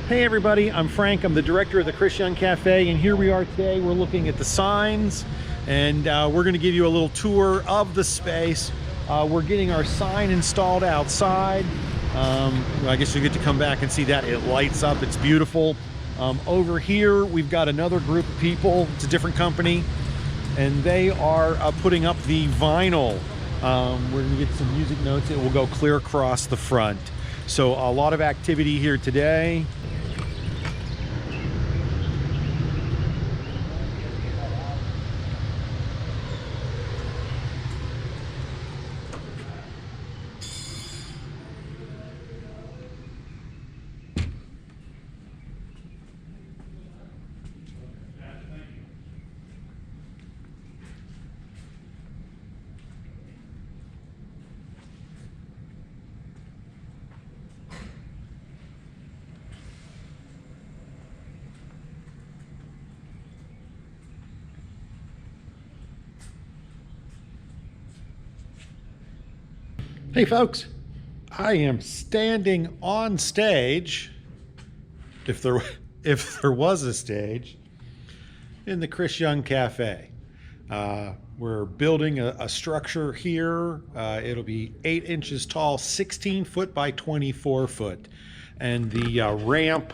Hey everybody, I'm Frank. I'm the director of the Chris Young Cafe, and here we are today. We're looking at the signs, and we're going to give you a little tour of the space. We're getting our sign installed outside. I guess you get to come back and see that. It lights up. It's beautiful. Over here, we've got another group of people. It's a different company, and they are putting up the vinyl. We're going to get some music notes. It will go clear across the front. So a lot of activity here today. Hey folks, I am standing on stage, if there was a stage, in the Chris Young Cafe. We're building a structure here. It'll be 8 inches tall, 16 foot by 24 foot. And the ramp,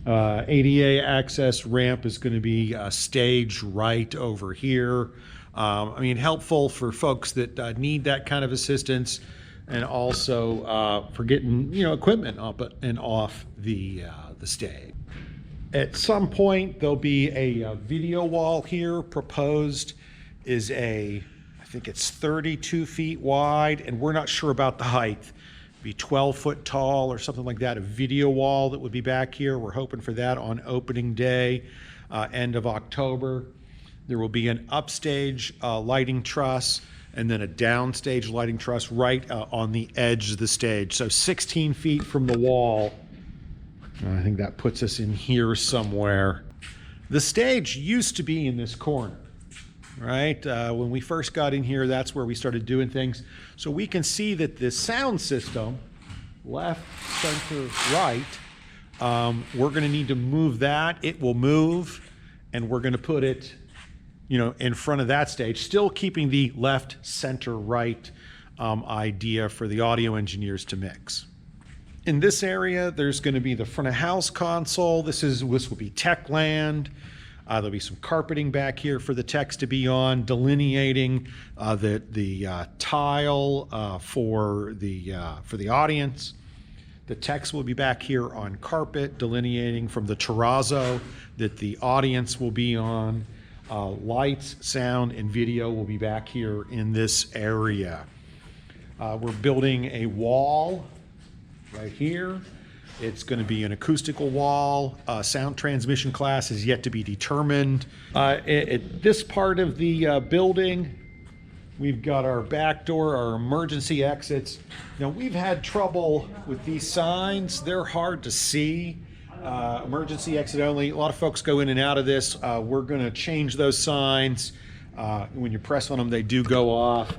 ADA access ramp, is going to be staged right over here. I mean, helpful for folks that need that kind of assistance, and also for getting equipment up and off the stage. At some point there'll be a video wall here. Proposed is I think it's 32 feet wide, and we're not sure about the height. It'd be 12 foot tall or something like that. A video wall that would be back here. We're hoping for that on opening day, end of October. There will be an upstage lighting truss, and then a downstage lighting truss right on the edge of the stage. So 16 feet from the wall. I think that puts us in here somewhere. The stage used to be in this corner, right? When we first got in here, that's where we started doing things. So we can see that the sound system, left, center, right, we're gonna need to move that. It will move, and we're gonna put it in front of that stage, still keeping the left, center, right idea for the audio engineers to mix. In this area, there's going to be the front of house console. This will be tech land. There'll be some carpeting back here for the techs to be on, delineating the tile for the audience. The techs will be back here on carpet, delineating from the terrazzo that the audience will be on. Lights, sound, and video will be back here in this area. We're building a wall right here. It's going to be an acoustical wall. Sound transmission class is yet to be determined. At this part of the building, we've got our back door, our emergency exits. Now, we've had trouble with these signs. They're hard to see. Emergency exit only. A lot of folks go in and out of this. We're going to change those signs. When you press on them, they do go off.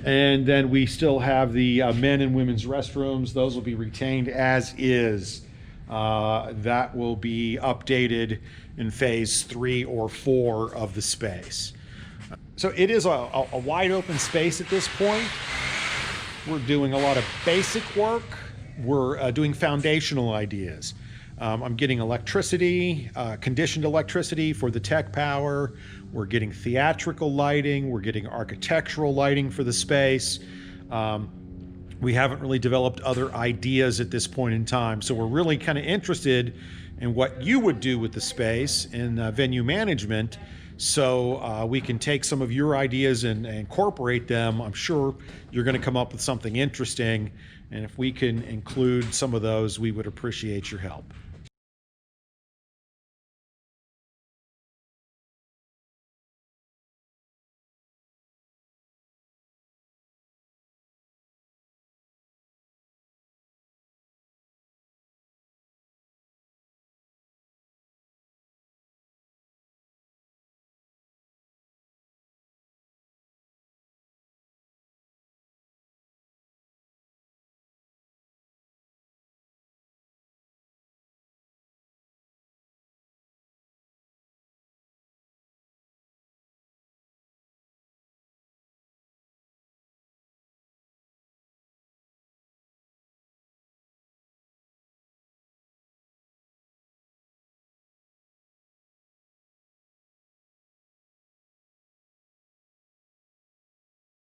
And then we still have the men and women's restrooms. Those will be retained as is. That will be updated in phase 3 or 4 of the space. So it is a wide open space at this point. We're doing a lot of basic work. We're doing foundational ideas. I'm getting electricity, conditioned electricity for the tech power. We're getting theatrical lighting. We're getting architectural lighting for the space. We haven't really developed other ideas at this point in time. So we're really kind of interested in what you would do with the space in venue management, so we can take some of your ideas and incorporate them. I'm sure you're going to come up with something interesting. And if we can include some of those, we would appreciate your help.